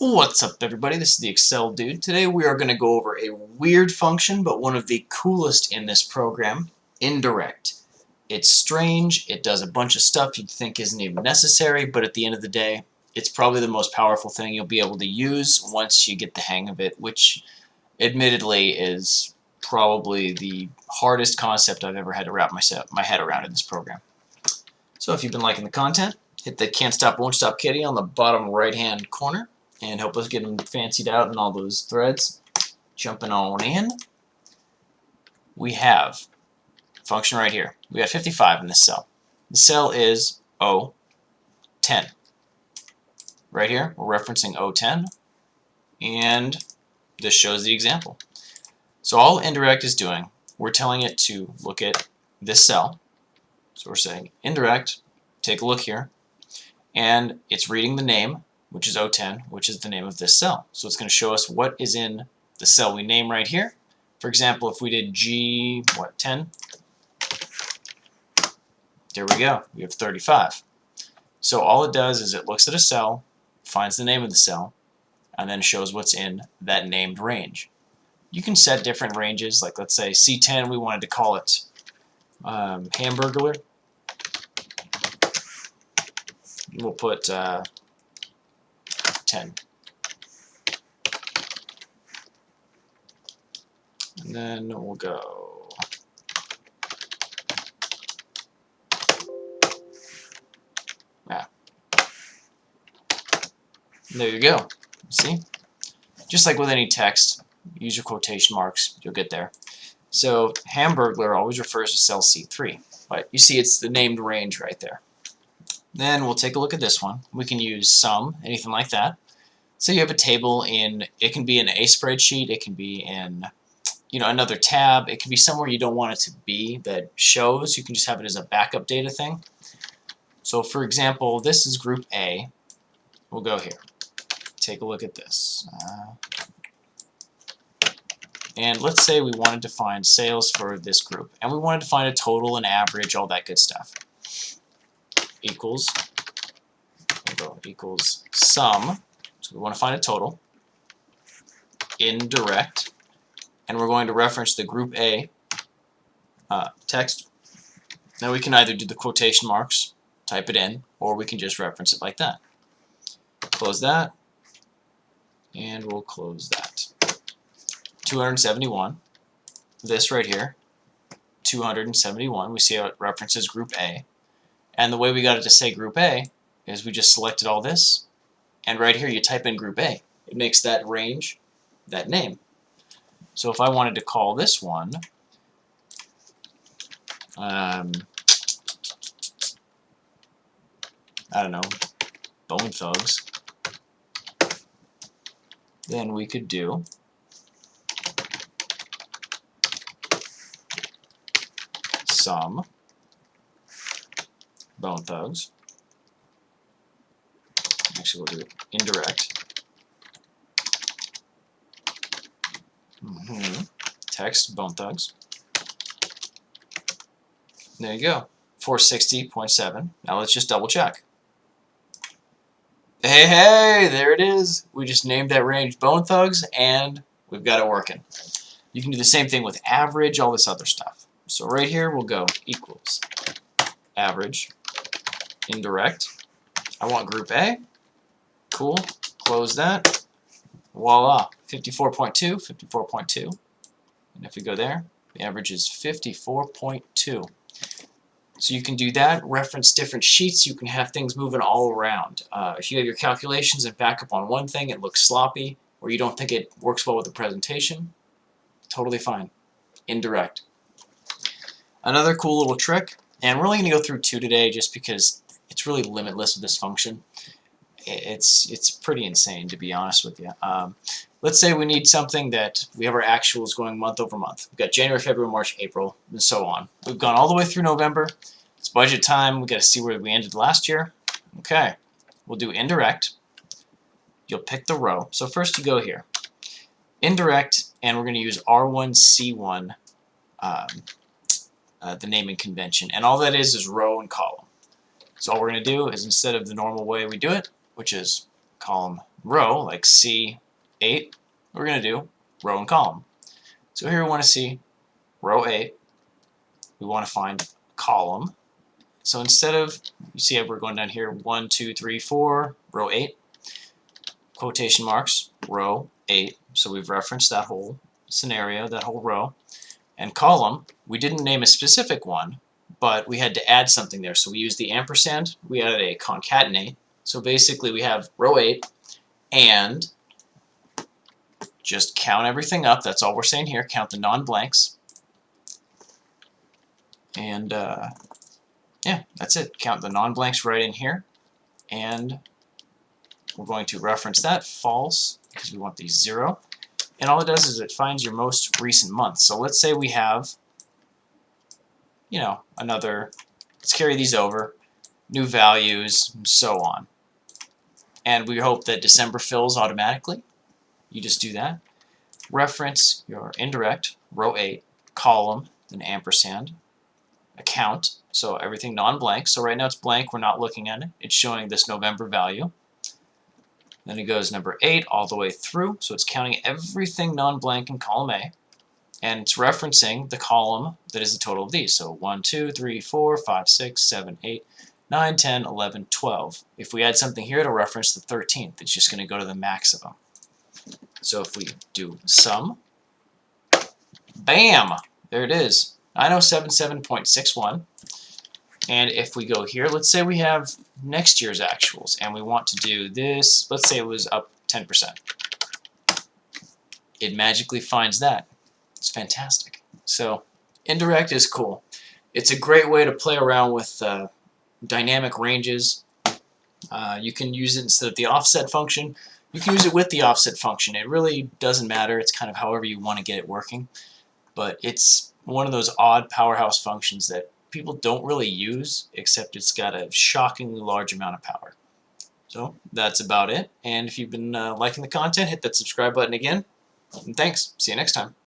What's up, everybody? This is the Excel Dude. Today we are going to go over a weird function, but one of the coolest in this program, indirect. It's strange, it does a bunch of stuff you'd think isn't even necessary, but at the end of the day, it's probably the most powerful thing you'll be able to use once you get the hang of it, which admittedly is probably the hardest concept I've ever had to wrap my head around in this program. So if you've been liking the content, hit the can't stop won't stop kitty on the bottom right hand corner and help us get them fancied out in all those threads. Jumping on in, we have a function right here. We got 55 in this cell. The cell is O10. Right here, we're referencing O10, and this shows the example. So all indirect is doing, we're telling it to look at this cell. So we're saying indirect, take a look here, and it's reading the name, which is O10, which is the name of this cell. So it's going to show us what is in the cell we name right here. For example, if we did G10, there we go, we have 35. So all it does is it looks at a cell, finds the name of the cell, and then shows what's in that named range. You can set different ranges, like let's say C10, we wanted to call it Hamburglar. We'll put 10. And then we'll go there you go. See? Just like with any text, use your quotation marks, you'll get there. So Hamburglar always refers to cell C3, but you see it's the named range right there. Then we'll take a look at this one. We can use sum, anything like that. So you have a table in, it can be in a spreadsheet, it can be in another tab, it can be somewhere you don't want it to be that shows. You can just have it as a backup data thing. So for example, this is group A. We'll go here. Take a look at this. And let's say we wanted to find sales for this group, and we wanted to find a total and average, all that good stuff. Equals, we'll go equals sum, so we want to find a total, indirect, and we're going to reference the group A text. Now we can either do the quotation marks, type it in, or we can just reference it like that. Close that, and we'll close that. 271, this right here, 271, we see how it references group A. And the way we got it to say group A is we just selected all this, and right here you type in group A. It makes that range that name. So if I wanted to call this one I don't know, Bone Thugs, then we could do sum Bone Thugs. Actually, we'll do it indirect. Text Bone Thugs. There you go. 460.7. Now let's just double check. Hey, there it is. We just named that range Bone Thugs, and we've got it working. You can do the same thing with average, all this other stuff. So right here we'll go equals average, indirect. I want group A. Cool. Close that. Voila. 54.2, 54.2. And if we go there, the average is 54.2. So you can do that, reference different sheets, you can have things moving all around. If you have your calculations and back up on one thing, it looks sloppy, or you don't think it works well with the presentation, totally fine. Indirect. Another cool little trick, and we're only going to go through two today just because it's really limitless with this function. It's pretty insane, to be honest with you. Let's say we need something that we have our actuals going month over month. We've got January, February, March, April, and so on. We've gone all the way through November. It's budget time. We've got to see where we ended last year. Okay, we'll do indirect. You'll pick the row. So first you go here. Indirect, and we're going to use R1C1, the naming convention. And all that is row and column. So all we're going to do is, instead of the normal way we do it, which is column row, like C8, we're going to do row and column. So here we want to see row 8. We want to find column. So instead of, you see we're going down here, 1, 2, 3, 4, row 8, quotation marks, row 8. So we've referenced that whole scenario, that whole row. And column, we didn't name a specific one, but we had to add something there. So we used the ampersand, we added a concatenate. So basically we have row 8 and just count everything up. That's all we're saying here. Count the non-blanks. And yeah, that's it. Count the non-blanks right in here. And we're going to reference that false because we want these 0. And all it does is it finds your most recent month. So let's say we have, you know, another, let's carry these over, new values, and so on. And we hope that December fills automatically. You just do that. Reference your indirect, row 8, column, then ampersand, account, so everything non-blank. So right now it's blank, we're not looking at it. It's showing this November value. Then it goes number 8 all the way through, so it's counting everything non-blank in column A. And it's referencing the column that is the total of these. So 1, 2, 3, 4, 5, 6, 7, 8, 9, 10, 11, 12. If we add something here, it'll reference the 13th. It's just going to go to the max of them. So if we do sum, bam! There it is, 9077.61. And if we go here, let's say we have next year's actuals, and we want to do this, let's say it was up 10%. It magically finds that. It's fantastic. So indirect is cool. It's a great way to play around with dynamic ranges. You can use it instead of the offset function. You can use it with the offset function. It really doesn't matter. It's kind of however you want to get it working. But it's one of those odd powerhouse functions that people don't really use, except it's got a shockingly large amount of power. So that's about it. And if you've been liking the content, hit that subscribe button again. And thanks. See you next time.